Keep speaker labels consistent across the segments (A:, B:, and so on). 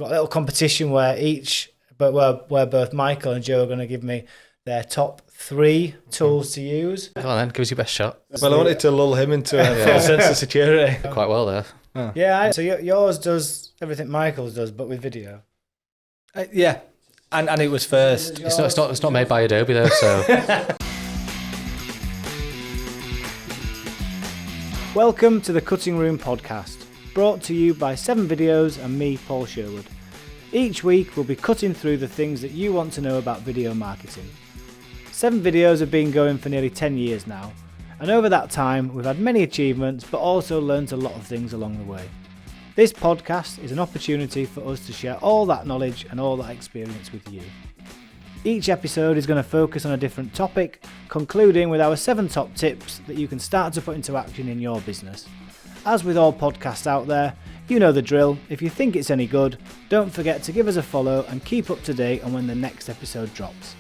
A: got a little competition where both Michael and Joe are going to give me their top 3 tools to use.
B: Go on then, give us your best shot.
C: Well, I wanted to lull him into a false sense of security.
B: Quite well there.
C: Oh.
A: Yeah, so yours does everything Michael's does, but with video.
C: Yeah, and it was first.
B: It's not made by Adobe though, so.
A: Welcome to the Cutting Room Podcast, brought to you by 7 Videos and me, Paul Sherwood. Each week we'll be cutting through the things that you want to know about video marketing. 7 Videos have been going for nearly 10 years now, and over that time we've had many achievements but also learnt a lot of things along the way. This podcast is an opportunity for us to share all that knowledge and all that experience with you. Each episode is going to focus on a different topic, concluding with our 7 top tips that you can start to put into action in your business. As with all podcasts out there, you know the drill. If you think it's any good, don't forget to give us a follow and keep up to date on when the next episode drops.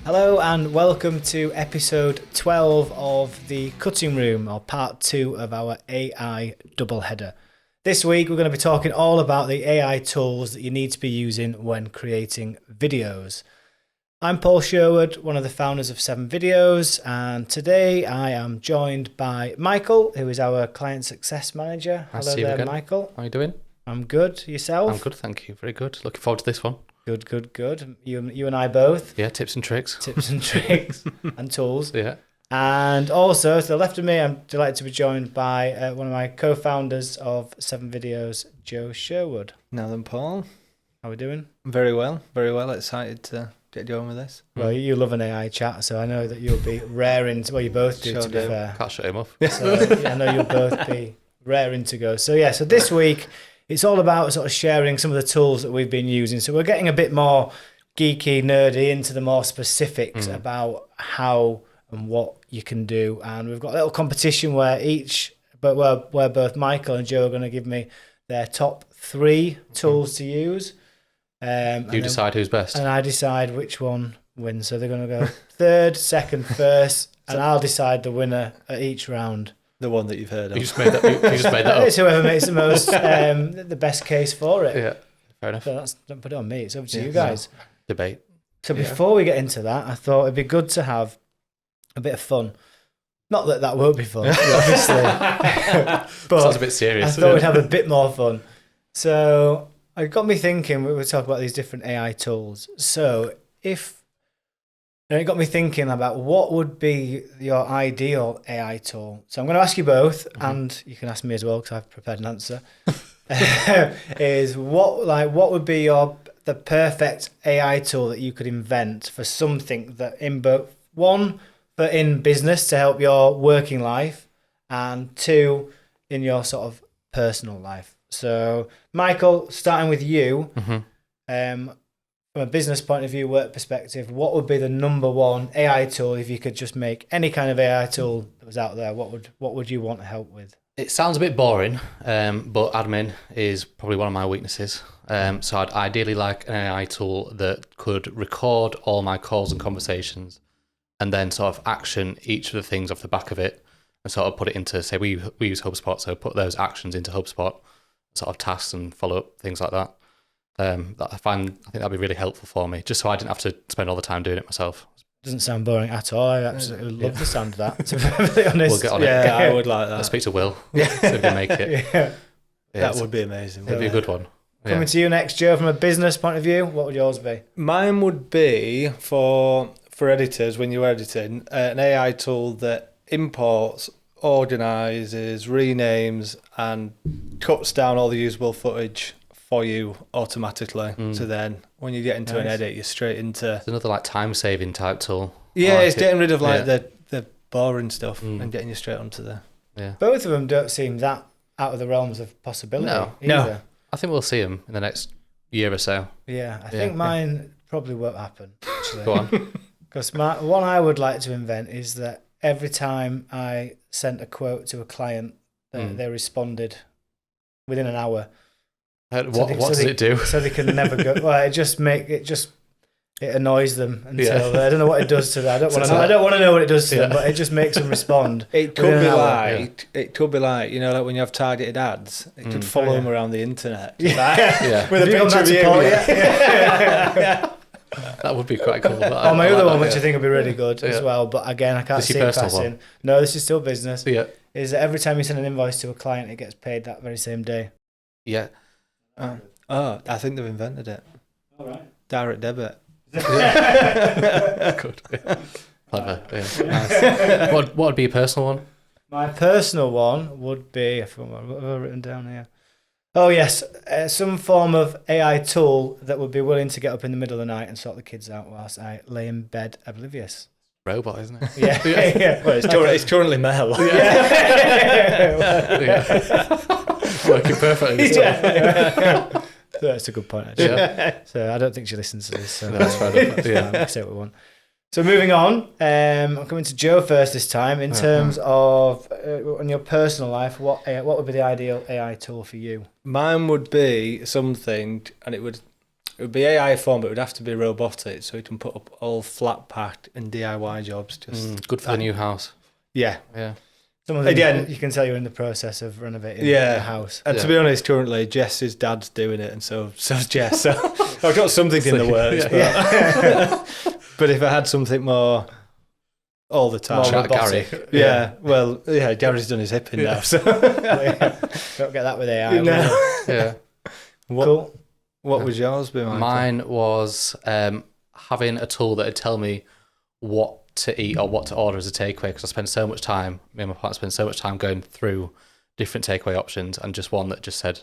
A: Hello and welcome to episode 12 of the Cutting Room, or part 2 of our AI doubleheader. This week we're going to be talking all about the AI tools that you need to be using when creating videos. I'm Paul Sherwood, one of the founders of 7 Videos, and today I am joined by Michael, who is our client success manager.
B: Nice
A: Hello
B: to see you
A: there,
B: again.
A: Michael.
B: How are you doing?
A: I'm good. Yourself?
B: I'm good, thank you. Very good. Looking forward to this one.
A: Good. You and I both.
B: Yeah, tips and tricks.
A: Tips and tricks and tools.
B: Yeah.
A: And also, to the left of me, I'm delighted to be joined by one of my co-founders of 7 Videos, Joe Sherwood.
C: Now then, Paul.
A: How are we doing?
C: Very well. Excited to get going with this.
A: Well, you love an AI chat, so I know that you'll be raring to, well, you both do,
C: Sure
A: to be
C: do.
A: fair.
B: Can't shut him off.
A: So I know you'll both be raring to go. So yeah, so this week, it's all about sort of sharing some of the tools that we've been using. So we're getting a bit more geeky, nerdy into the more specifics about how and what you can do. And we've got a little competition where both Michael and Joe are going to give me their top 3 tools to use.
B: You decide who's best.
A: And I decide which one wins. So they're going to go third, second, first, and I'll decide the winner at each round.
C: The one that you've heard of.
B: You just made that up.
A: It's whoever makes the most, the best case for it.
B: Yeah, fair enough.
A: So don't put it on me. It's up to you guys.
B: Debate.
A: So before we get into that, I thought it'd be good to have a bit of fun. Not that won't be fun, obviously. But
B: Sounds a bit serious.
A: I thought we'd have a bit more fun. So it got me thinking, we were talking about these different AI tools. So it got me thinking about what would be your ideal AI tool. So I'm going to ask you both, and you can ask me as well because I've prepared an answer. Is what would be the perfect AI tool that you could invent for something that in business to help your working life, and 2 in your sort of personal life. So Michael, starting with you, from a business point of view, work perspective, what would be the number 1 AI tool if you could just make any kind of AI tool that was out there? What would you want to help with?
B: It sounds a bit boring, but admin is probably one of my weaknesses. So I'd ideally like an AI tool that could record all my calls and conversations and then sort of action each of the things off the back of it and sort of put it into, say, we use HubSpot, so put those actions into HubSpot, sort of tasks and follow-up, things like that. I think that'd be really helpful for me, just so I didn't have to spend all the time doing it myself.
A: Doesn't sound boring at all. I absolutely love the sound of that, to be perfectly honest.
B: We'll get on it.
C: Yeah, I would like that.
B: I'll speak to Will, so we can make it.
A: Yeah.
C: That would be amazing.
B: It'd be a good one.
A: Coming to you next, Joe, from a business point of view, what would yours be?
C: Mine would be for editors, when you're editing, an AI tool that imports, organises, renames, and cuts down all the usable footage for you automatically. So then when you get into an edit, you're straight into...
B: It's another time saving type tool.
C: Yeah,
B: like
C: it's getting rid of
B: the
C: boring stuff and getting you straight onto the...
B: Yeah.
A: Both of them don't seem that out of the realms of possibility.
B: No.
A: Either.
B: I think we'll see them in the next year or so.
A: Yeah, I think mine probably won't happen, actually.
B: Go on.
A: Because one I would like to invent is that every time I sent a quote to a client, they responded within an hour.
B: What does it do?
A: So they can never go. Well, it just it annoys them until I don't know what it does to them. I don't want to know what it does to them, but it just makes them respond.
C: It could be like it could be like, you know, like when you have targeted ads, it could follow them around the internet.
A: With
C: a picture of you.
B: That would be quite cool.
A: My other one, which I think would be really good as well, but again, I can't see it passing. No, this is still business.
B: Yeah.
A: Is that every time you send an invoice to a client, it gets paid that very same day.
B: Yeah.
C: I think they've invented it.
A: All right.
C: Direct debit.
B: Good. Clever. Yeah. Nice. What would be your personal one?
A: My personal one would be, what have I written down here? Oh yes, some form of AI tool that would be willing to get up in the middle of the night and sort the kids out whilst I lay in bed oblivious.
B: Robot, isn't it?
A: Yeah.
C: Well, it's currently Mel.
B: Working perfectly.
A: That's a good point, actually. Yeah. So I don't think she listens to this. So
B: that's fair enough.
A: Yeah, say what we want. So moving on, I'm coming to Joe first this time. In terms of in your personal life, what would be the ideal AI tool for you?
C: Mine would be something, and it would be AI form, but it would have to be robotic, so we can put up all flat packed and DIY jobs. Just
B: good for the new house.
C: Yeah.
A: Some of them, again, you can tell you're in the process of renovating the house.
C: And to be honest, currently Jess's dad's doing it, and so's Jess. So I've got something in the works. But if I had something more all the time,
B: Chat Gary.
C: Gary's done his hip in now, so
A: don't get that with AI.
B: No. Yeah.
C: Cool. What would yours be, Michael?
B: Mine was having a tool that would tell me what to eat or what to order as a takeaway, because I spend so much time, me and my partner spend so much time going through different takeaway options, and just one that just said,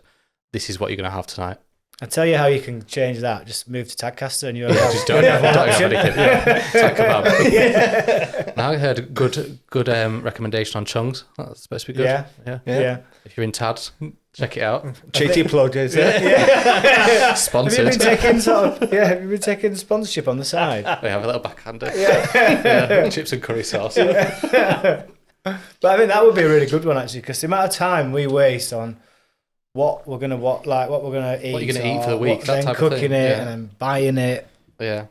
B: this is what you're going to have tonight.
A: I'll tell you how you can change that. Just move to Tagcaster and you'll
B: just don't have anything. Tag kebab. Now I heard a good recommendation on chungs. That's supposed to be good.
A: Yeah.
B: If you're in Tad, check it out.
C: Cheeky plug, is it?
B: Sponsored.
A: Have you been taking sponsorship on the side?
B: We have a little backhander. Yeah. Chips and curry sauce.
A: But I think that would be a really good one, actually, because the amount of time we waste on what we're gonna eat,
B: what you're gonna eat for the week, that type
A: cooking
B: of thing.
A: it and then buying it.
B: Yeah.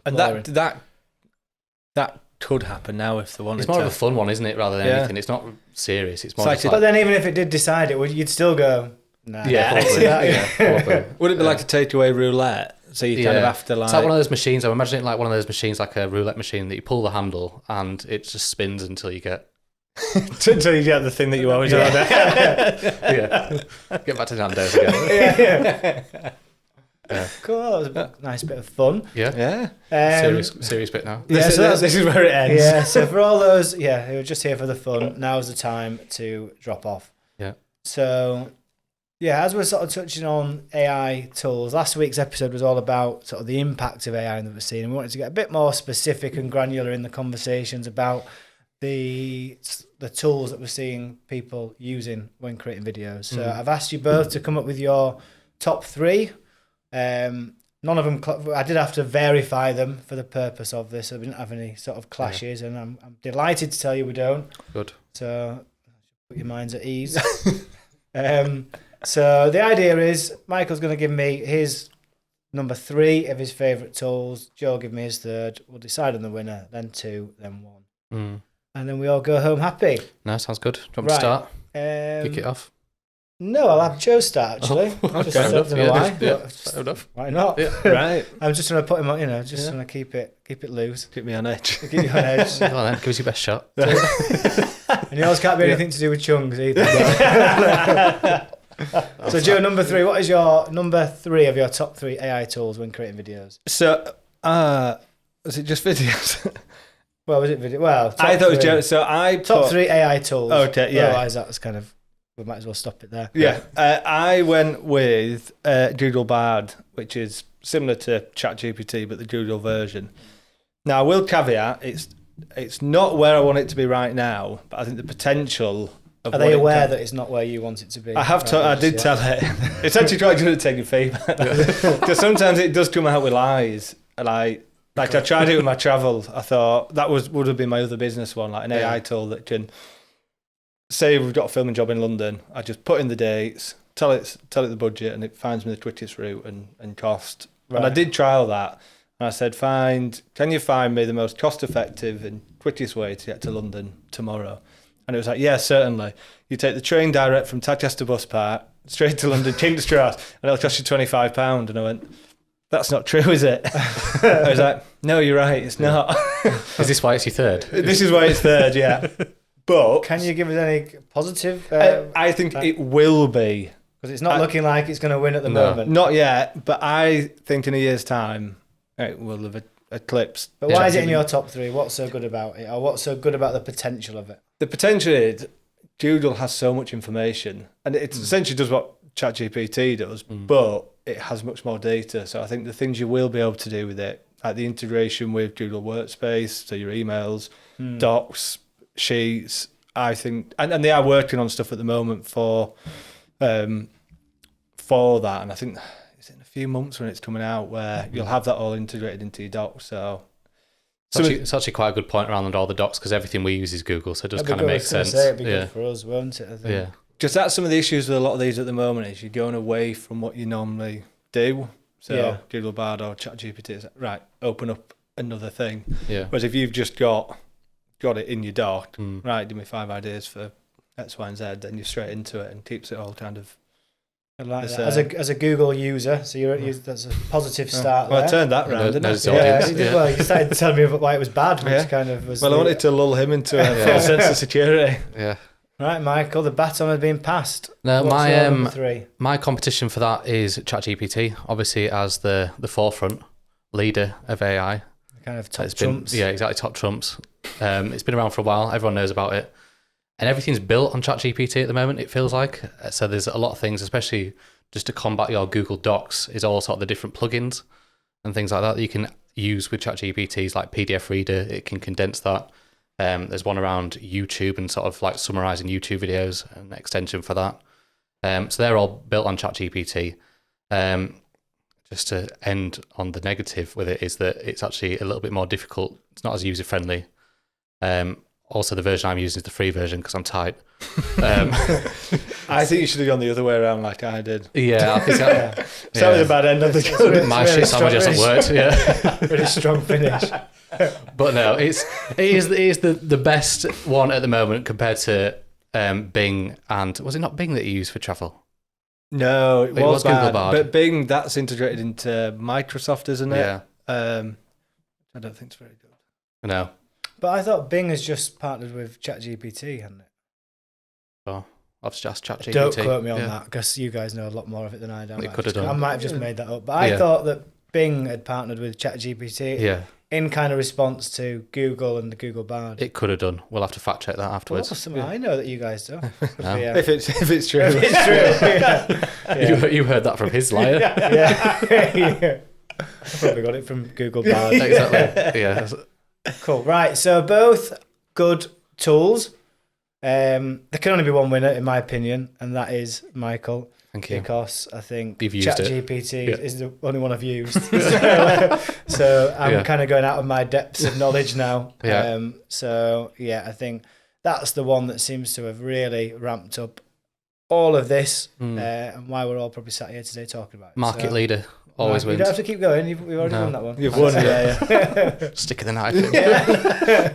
C: And that could happen now if they wanted.
B: It's more of a fun one, isn't it? Rather than anything. It's not serious. It's more.
A: But then even if it did decide it, you'd still go. Nah.
B: Yeah. Probably.
C: Would it be like a takeaway roulette? So you kind of have to
B: It's like one of those machines. I'm imagining it like one of those machines, like a roulette machine that you pull the handle and it just spins until you get.
C: Until you get the thing that you always order.
B: Get back to Nando's again.
A: Cool. That was a nice bit of fun.
B: Yeah. Serious bit now.
C: This is where it ends.
A: Yeah. So for all those, who are just here for the fun, now's the time to drop off.
B: Yeah.
A: So, as we're sort of touching on AI tools, last week's episode was all about sort of the impact of AI that we're seeing. And we wanted to get a bit more specific and granular in the conversations about the tools that we're seeing people using when creating videos. So I've asked you both to come up with your top 3. None of them, I did have to verify them for the purpose of this, so we didn't have any sort of clashes, and I'm delighted to tell you we don't.
B: Good.
A: So put your minds at ease. So the idea is Michael's going to give me his number 3 of his favourite tools. Joe will give me his 3rd. We'll decide on the winner, then 2, then 1. And then we all go home happy.
B: No, sounds good. Do you want me to start? Kick it off.
A: No, I'll have Joe start, actually.
B: Okay.
A: I don't know why.
B: Fair enough.
A: Why not?
B: Yeah.
A: Right. I'm just trying to put him on, trying to keep it loose.
C: Keep me on edge.
A: Keep you on edge.
B: Go on then, give us your best shot.
A: And yours can't be anything to do with chungs either. So Joe, number 3, what is your number 3 of your top 3 AI tools when creating videos?
C: So, is it just videos?
A: Well, was it video? Well,
C: I thought it was Joe. So I
A: top 3 AI tools.
C: Okay, yeah.
A: Otherwise, that's kind of, we might as well stop it there.
C: Yeah. I went with Doodle Bard, which is similar to ChatGPT, but the Doodle version. Now, I will caveat, it's not where I want it to be right now, but I think the potential of
A: Are they aware that it's not where you want it to be?
C: I have I did tell it. It's actually quite good at taking feedback. Because sometimes it does come out with lies. Like I tried it with my travel. I thought that would have been my other business one, like an AI tool that can say we've got a filming job in London. I just put in the dates, tell it the budget, and it finds me the quickest route and cost. Right. And I did trial that, And I said, can you find me the most cost-effective and quickest way to get to London tomorrow? And it was like, yeah, certainly. You take the train direct from Tadcaster Bus Park straight to London, King's Cross, and it'll cost you £25. And I went, that's not true, is it? I was like, no, you're right, it's not.
B: Is this why it's your third?
C: This is why it's third, yeah. But
A: Can you give us any positive?
C: I think it will be.
A: Because it's not looking like it's going to win at the moment.
C: Not yet, but I think in a year's time it will have eclipsed.
A: But why is it in your top 3? What's so good about it? Or what's so good about the potential of it?
C: The potential is Google has so much information, and it essentially does what ChatGPT does, but it has much more data. So I think the things you will be able to do with it, like the integration with Google Workspace, so your emails, docs, sheets, I think, and they are working on stuff at the moment for that, and I think it's in a few months when it's coming out where you'll have that all integrated into your docs. So
B: It's actually quite a good point around all the docs because everything we use is Google, so it does kind of make sense.
A: It'd be good for us, won't it? I think.
B: Yeah.
C: Because that's some of the issues with a lot of these at the moment is you're going away from what you normally do. So Google Bard or ChatGPT is like, right, open up another thing.
B: Yeah.
C: Whereas if you've just got it in your doc, right, give me 5 ideas for X, Y, and Z, then you're straight into it and keeps it all kind of.
A: I like that. As a Google user, so that's a positive start.
C: Well,
A: there.
C: I turned that round, didn't I?
A: Well, you started telling me why it was bad, which kind of was.
C: Well, I wanted to lull him into a false sense of security.
B: Yeah.
A: Right, Michael, the baton has been passed.
B: No,
A: What's your number 3?
B: My competition for that is ChatGPT, obviously as the forefront leader of AI.
A: Kind of top trumps.
B: Exactly, top trumps. It's been around for a while. Everyone knows about it. And everything's built on ChatGPT at the moment, it feels like. So there's a lot of things, especially just to combat your Google Docs, is all sort of the different plugins and things like that you can use with ChatGPT's like PDF Reader. It can condense that. There's one around YouTube and sort of like summarizing YouTube videos, an extension for that. So they're all built on ChatGPT. Just to end on the negative with it is that it's actually a little bit more difficult. It's not as user-friendly. Also, the version I'm using is the free version because I'm tight.
C: I think you should have gone the other way around like I did.
B: Yeah, I think
C: that was a bad end of the good.
B: My shit sandwich hasn't worked. Yeah,
A: really strong finish.
B: But no, it is the best one at the moment compared to Bing, and was it not Bing that you used for travel?
C: No, it was bad.
B: Google Bard.
C: But Bing, that's integrated into Microsoft, isn't it?
B: Yeah.
C: I don't think it's very good.
B: No.
A: But I thought Bing has just partnered with ChatGPT, hasn't it?
B: Oh, I've just ChatGPT.
A: Don't quote me on that because you guys know a lot more of it than I do.
B: It could have done.
A: I might have just made that up. But I thought that Bing had partnered with ChatGPT in kind of response to Google and the Google Bard.
B: It could have done. We'll have to fact check that afterwards.
A: Well, something I know that you guys do.
B: No.
C: If it's true.
A: If it's true.
B: You heard that from his liar.
A: Yeah. I probably got it from Google Bard.
B: Exactly. Yeah.
A: Cool. Right. So both good tools. There can only be one winner, in my opinion, and that is Michael.
B: Thank you.
A: Because I think
B: You've used
A: ChatGPT is the only one I've used. So I'm kind of going out of my depths of knowledge now. So I think that's the one that seems to have really ramped up all of this and why we're all probably sat here today talking about it.
B: Market leader. Always wins.
A: You don't have to keep going. We've already won that one.
C: You've won, yeah.
B: Stick of the knife in.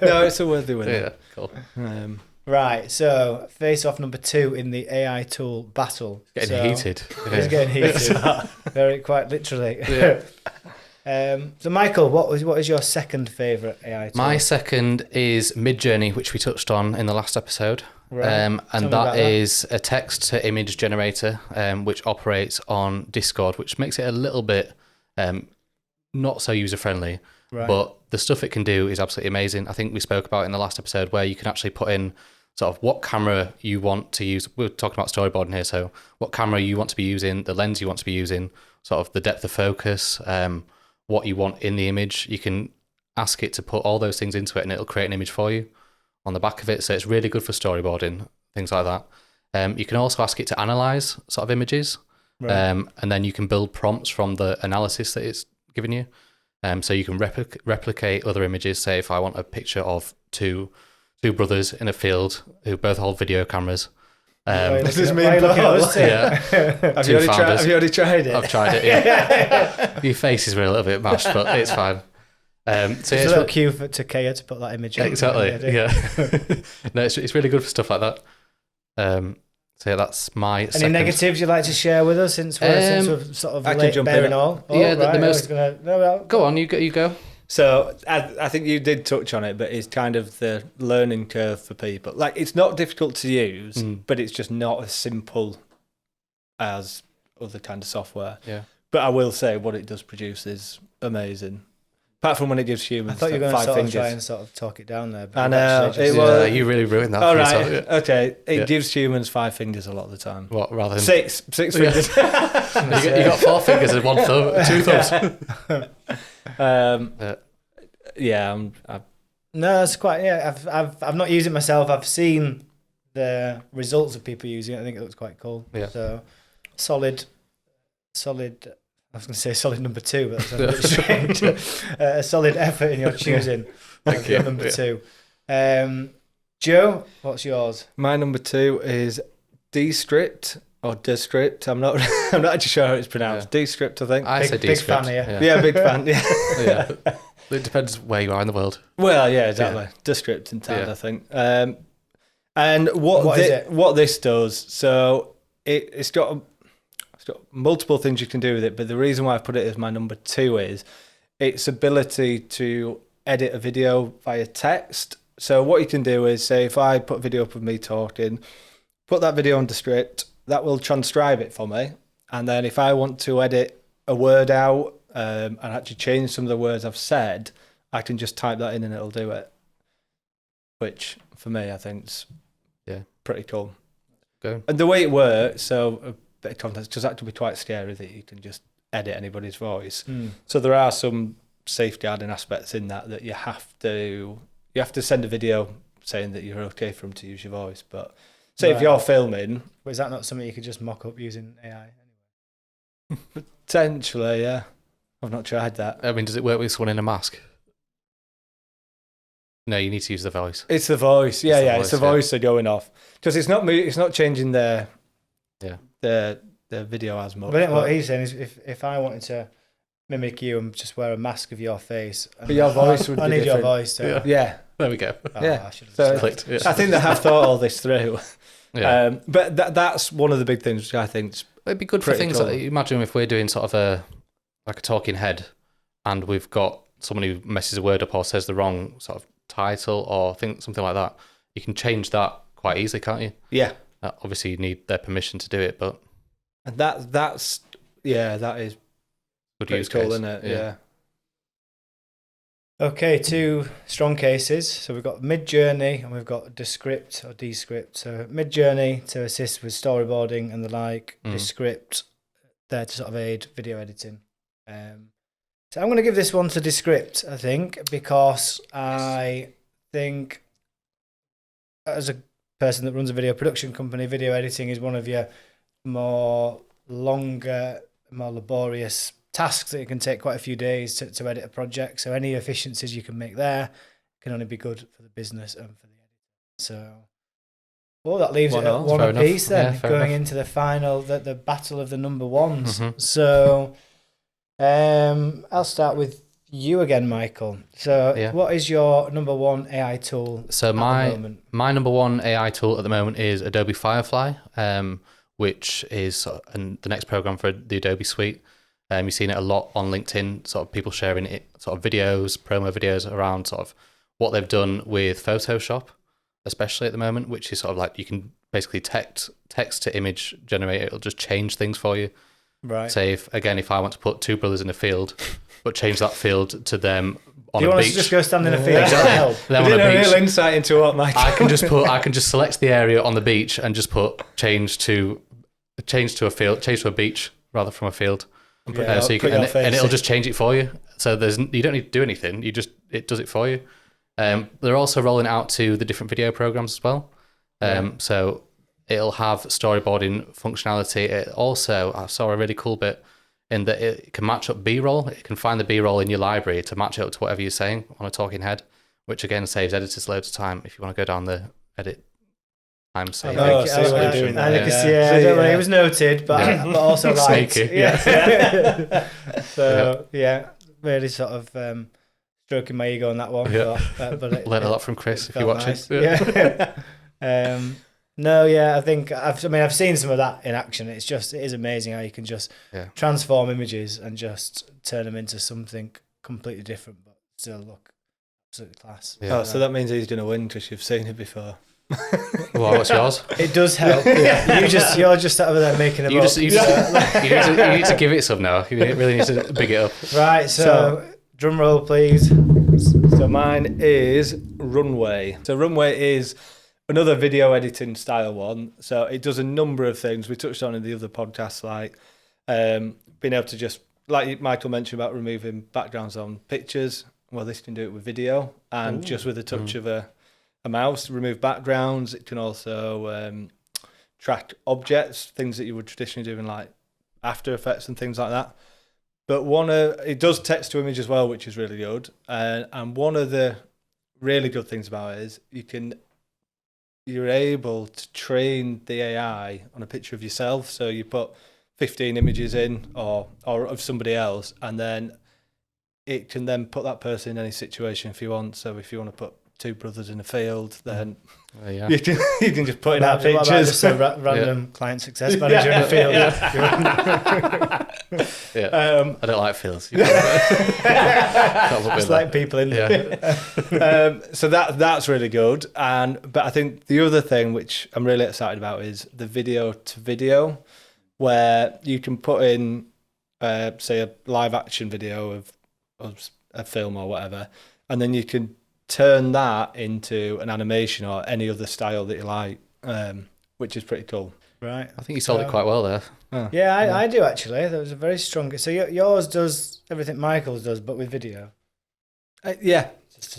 C: No, it's a worthy winner.
B: Yeah, cool.
A: Right, so face-off number 2 in the AI tool battle.
B: Getting heated.
A: It's getting heated. Very quite literally. Yeah. So Michael, what is your second favourite AI tool?
B: My second is MidJourney, which we touched on in the last episode.
A: Right.
B: And that is a text to image generator, which operates on Discord, which makes it a little bit not so user-friendly. Right. But the stuff it can do is absolutely amazing. I think we spoke about it in the last episode where you can actually put in sort of what camera you want to use. We're talking about storyboarding here, so what camera you want to be using, the lens you want to be using, sort of the depth of focus, what you want in the image. You can ask it to put all those things into it and it'll create an image for you on the back of it. So it's really good for storyboarding, things like that. You can also ask it to analyze sort of images, right. And then you can build prompts from the analysis that it's given you. So you can replicate other images. Say if I want a picture of two brothers in a field who both hold video cameras,
C: This is me and Paul.
B: Yeah.
C: Have you already tried it?
B: I've tried it, yeah. Your faces were a little bit mashed, but it's fine. So
A: it's a little cue to Kaya to put that image in.
B: Exactly, yeah. No, it's really good for stuff like that. So yeah, that's my
A: Any
B: second.
A: negatives you'd like to share with us since we've sort of late bearing all?
B: The most... Go on, you go.
C: So I think you did touch on it, but it's kind of the learning curve for people. Like, it's not difficult to use, but it's just not as simple as other kind of software.
B: Yeah.
C: But I will say what it does produce is amazing. Apart from when it gives humans
A: I thought you were going to
C: fingers.
A: try and sort of talk it down there. But
C: I know.
B: You really ruined that.
C: All right. Okay. It gives humans 5 fingers a lot of the time.
B: What, rather than...
C: Six fingers.
B: you got 4 fingers and 1 thumb, 2 thumbs.
C: Yeah.
A: No, it's quite... Yeah, I've not used it myself. I've seen the results of people using it. I think it looks quite cool.
B: Yeah.
A: So, solid... I was going to say solid number 2, but that's a bit strange. A solid effort in your choosing.
B: Thank you.
A: Number 2. Joe, what's yours?
C: My number 2 is Descript or Descript. I'm not actually sure how it's pronounced.
B: Yeah.
C: Descript, I think.
B: I say
A: big
B: Descript.
A: fan here.
C: Yeah, big fan. Yeah.
B: Yeah. It depends where you are in the world.
C: Well, yeah, exactly. Descript in town, I think. And
A: What is it?
C: What this does, so it's got multiple things you can do with it, but the reason why I put it as my number 2 is its ability to edit a video via text. So what you can do is, say, if I put a video up of me talking, put that video on Descript, that will transcribe it for me. And then if I want to edit a word out and actually change some of the words I've said, I can just type that in and it'll do it. Which, for me, I think is pretty cool.
B: Go.
C: And the way it works, so a bit of context, because that can be quite scary that you can just edit anybody's voice. So there are some safeguarding aspects in that you have to send a video saying that you're okay for them to use your voice. But say if you're filming,
A: But is that not something you could just mock up using AI anyway?
C: potentially, yeah. I've not tried that.
B: I mean, does it work with someone in a mask? No, you need to use the voice.
C: It's the voice, it's the voice
B: yeah.
C: they're going off, because it's not changing the video as much.
A: But what he's saying is, if I wanted to mimic you and just wear a mask of your face,
C: but your voice would be
A: I need
C: different.
A: your voice. To,
C: Yeah.
B: There we go.
C: Yeah.
A: I should have
C: So
B: clicked. Yeah.
C: I think they have thought all this through.
B: Yeah.
C: But that's one of the big things which I think.
B: It'd be good for
C: pretty
B: things
C: cool.
B: like, imagine if we're doing sort of a talking head, and we've got someone who messes a word up or says the wrong sort of title or something like that. You can change that quite easily, can't you?
C: Yeah.
B: Obviously, you need their permission to do it, but
C: And that is
B: good
C: pretty
B: use
C: cool,
B: case.
C: isn't it? Yeah.
A: Okay, 2 strong cases. So we've got MidJourney and we've got Descript or Descript. So MidJourney to assist with storyboarding and the like. Descript there to sort of aid video editing. So I'm going to give this one to Descript, I think, because I think as a person that runs a video production company, video editing is one of your more longer, more laborious tasks that it can take quite a few days to edit a project. So any efficiencies you can make there can only be good for the business and for the editor. So, that leaves it at 1 apiece then, going into the final, the battle of the number ones. So, I'll start with you again, Michael. So, what is your number 1 AI tool?
B: So my number 1 AI tool at the moment is Adobe Firefly, which is the next program for the Adobe suite. You've seen it a lot on LinkedIn, sort of people sharing it, sort of videos, promo videos around sort of what they've done with Photoshop, especially at the moment, which is sort of like you can basically text to image generate it. It'll just change things for you.
A: Right.
B: Say if I want to put 2 brothers in a field, but change that field to them on
A: Do you
B: a
A: want
B: beach.
A: us to just go stand in a field?
B: Exactly. Them
C: We
B: on
C: did
B: a
C: a
B: beach.
C: real insight into what Mike.
B: I can just select the area on the beach and just put change to a field, change to a beach rather from a field. So you can, and it'll just change it for you. So you don't need to do anything. It does it for you. They're also rolling it out to the different video programs as well. So it'll have storyboarding functionality. It also, I saw a really cool bit in that it can match up B-roll. It can find the B-roll in your library to match it up to whatever you're saying on a talking head, which again saves editors loads of time if you want to go down the edit I'm saying.
C: Oh, see what you're doing
A: I
C: there.
A: think it's-
C: Yeah.
A: don't worry, it was noted, but also liked.
B: Sneaky,
A: Yeah. So yeah, really sort of stroking my ego on that one.
B: Yeah.
A: But it,
B: Learn a lot from Chris if you're
A: felt
B: watching.
A: nice. Yeah. No, yeah, I think I've seen some of that in action. It is amazing how you can just transform images and just turn them into something completely different, but still look absolutely class.
C: Oh, so that means he's going to win because you've seen it before.
B: Well, what's yours?
A: It does help. Yeah. You're just over there making them up.
B: You need to give it some now. You really need to big it up.
A: Right, so drum roll, please.
C: So mine is Runway. So Runway is another video editing style one. So it does a number of things. We touched on in the other podcasts, like being able to just, like Michael mentioned about removing backgrounds on pictures. Well, this can do it with video and just with a touch of a mouse, remove backgrounds. It can also track objects, things that you would traditionally do in like After Effects and things like that. But it does text to image as well, which is really good. And one of the really good things about it is you're able to train the AI on a picture of yourself. So you put 15 images in or of somebody else, and then it can then put that person in any situation if you want. So if you want to put two brothers in a field, then you can just put in our pictures.
A: Just a random client success manager in the field.
B: I don't like fields.
A: It's like people in there.
C: So that's really good. But I think the other thing which I'm really excited about is the video to video, where you can put in, say, a live action video of a film or whatever, and then you can turn that into an animation or any other style that you like, which is pretty cool.
A: Right.
B: I think you sold it quite well there.
A: Yeah, I do actually. There was a very strong. So yours does everything Michael's does, but with video.
C: Yeah.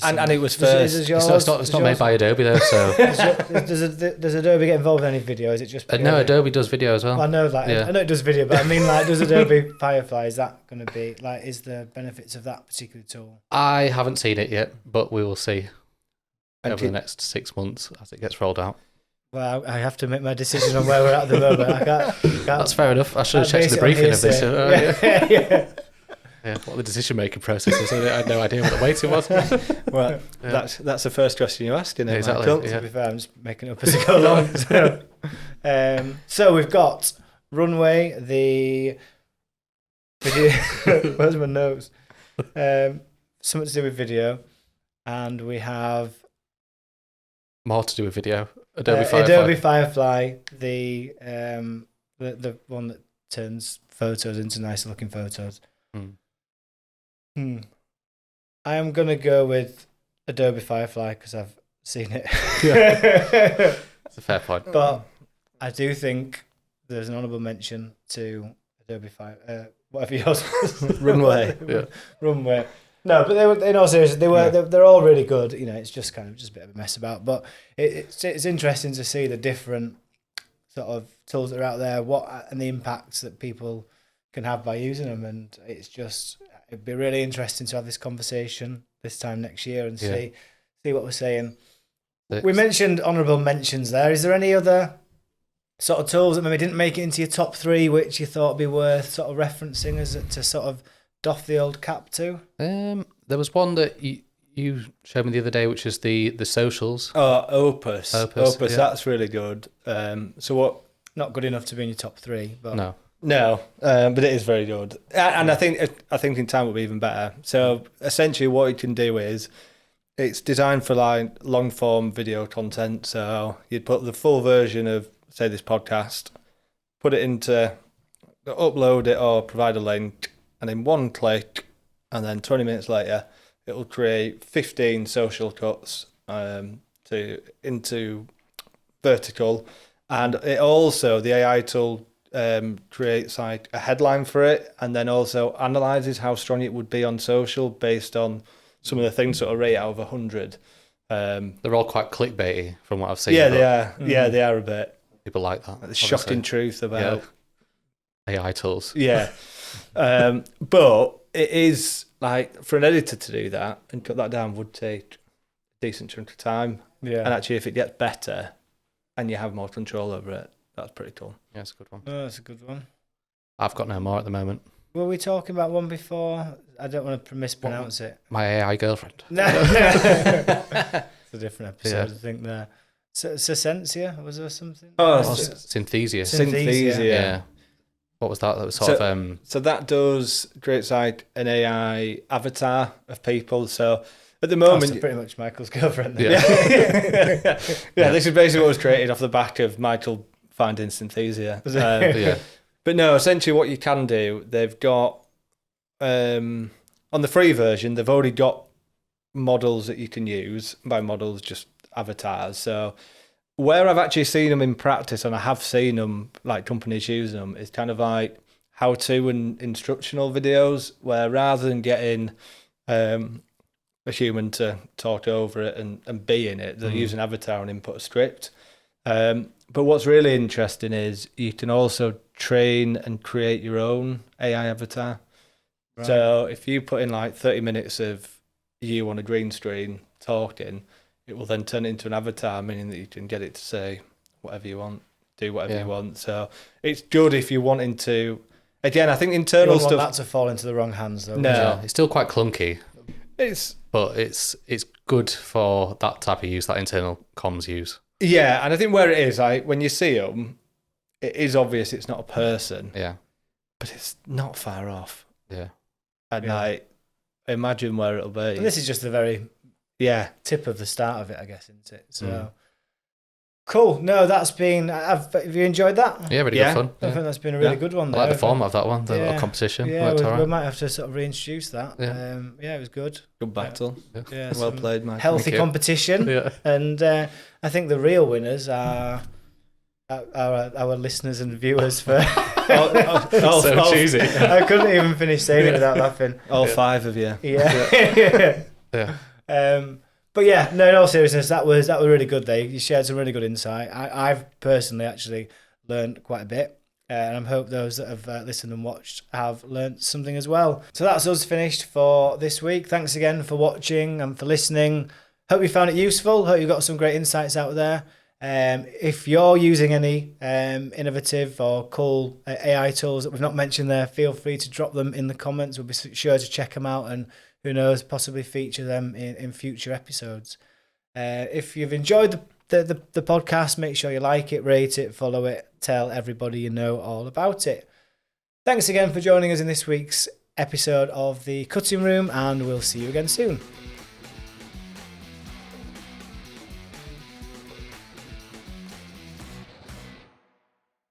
C: And it was first.
B: It's not made by Adobe though, so
A: does Adobe get involved in any video? Is it just
B: no? Adobe does video as well.
A: I know, I know it does video, but I mean, like, does Adobe Firefly? Is that going to be like? Is the benefits of that particular tool?
B: I haven't seen it yet, but we will see over the next 6 months as it gets rolled out.
A: Well, I have to make my decision on where we're at the moment. I can't.
B: That's fair enough. I should have checked the briefing of this. Yeah, what the decision-making process is. I had no idea what the waiting was.
C: Well, that's the first question you asked, isn't it?
B: Exactly.
C: Michael?
A: To be fair, I'm just making it up as I go along. So we've got Runway, the video. Where's my notes? Something to do with video, and we have
B: more to do with video. Adobe Firefly.
A: Adobe Firefly, the one that turns photos into nicer looking photos. I am going to go with Adobe Firefly because I've seen it.
B: It's a fair point.
A: But I do think there's an honourable mention to Adobe Firefly, whatever yours was.
C: Runway.
A: Runway. No, but they were, in all seriousness, they're all really good. You know, it's just kind of just a bit of a mess about. But it's interesting to see the different sort of tools that are out there, and the impacts that people can have by using them. And it'd be really interesting to have this conversation this time next year and see what we're saying. We mentioned honourable mentions there. Is there any other sort of tools that maybe didn't make it into your top 3 which you thought would be worth sort of referencing as to sort of doff the old cap to?
B: There was one that you showed me the other day, which is the socials.
C: Oh, Opus.
B: Yeah.
C: That's really good. So what?
A: Not good enough to be in your top 3, but
C: No, but it is very good, and I think in time will be even better. So essentially, what you can do is it's designed for like long form video content. So you'd put the full version of, say, this podcast, upload it or provide a link, and in one click, and then 20 minutes later, it will create 15 social cuts into vertical, and it also, the AI tool creates like a headline for it, and then also analyzes how strong it would be on social based on some of the things that are rate out of 100.
B: They're all quite clickbaity from what I've seen.
C: Yeah, they are. Yeah, they are a bit.
B: People like that.
C: The shocking truth about
B: AI tools.
C: Yeah. But it is like, for an editor to do that and cut that down would take a decent chunk of time.
A: Yeah.
C: And actually, if it gets better, and you have more control over it. That's pretty cool.
B: Yeah, it's a good one.
A: Oh, that's a good one.
B: I've got no more at the moment.
A: Were we talking about one before? I don't want to mispronounce it.
B: My AI girlfriend.
A: No. It's a different episode,
B: Yeah.
A: I think, there. Sensia, was there something?
C: Oh,
B: Synthesia.
A: Synthesia.
B: Yeah. What was that? That was sort of...
C: So that does create like an AI avatar of people. So at the moment...
A: so pretty much Michael's girlfriend.
B: Yeah.
C: Yeah, this is basically what was created off the back of Michael finding Synthesia.
B: yeah.
C: But no, essentially what you can do, they've got... on the free version, they've already got models that you can use. By models, just avatars. So where I've actually seen them in practice, and I have seen them, like companies using them, is kind of like how-to and instructional videos, where rather than getting a human to talk over it and be in it, they'll use an avatar and input a script. But what's really interesting is you can also train and create your own AI avatar. Right. So if you put in like 30 minutes of you on a green screen talking, it will then turn it into an avatar, meaning that you can get it to say whatever you want, do whatever you want. So it's good if you're wanting to. Again, I think internal stuff.
A: You don't want that to fall into the wrong hands, though.
C: No,
B: Yeah, it's still quite clunky,
C: but
B: it's good for that type of use, that internal comms use.
C: Yeah, and I think where it is, like when you see them, it is obvious it's not a person.
B: Yeah,
C: but it's not far off.
B: Yeah,
C: and like imagine where it'll be.
A: And this is just the very tip of the start of it, I guess, isn't it? So cool. No, that's been. Have you enjoyed that?
B: Yeah, really good fun.
A: I think that's been a really good one.
B: I like the format of that one, the little competition.
A: Yeah, we might have to sort of reintroduce that. Yeah, it was good.
C: Good battle.
A: Yeah,
C: well played, Mike.
A: Healthy competition. And I think the real winners are our listeners and viewers for.
B: So cheesy.
A: I couldn't even finish saying it without laughing.
C: All 5 of you.
A: Yeah.
B: Yeah.
A: But yeah, no, in all seriousness, that was really good. You shared some really good insight. I've personally actually learned quite a bit, and I hope those that have listened and watched have learned something as well. So that's us finished for this week. Thanks again for watching and for listening. Hope you found it useful. Hope you got some great insights out there. If you're using any innovative or cool AI tools that we've not mentioned there, feel free to drop them in the comments. We'll be sure to check them out and, who knows, possibly feature them in future episodes. If you've enjoyed the podcast, make sure you like it, rate it, follow it, tell everybody you know all about it. Thanks again for joining us in this week's episode of The Cutting Room, and we'll see you again soon.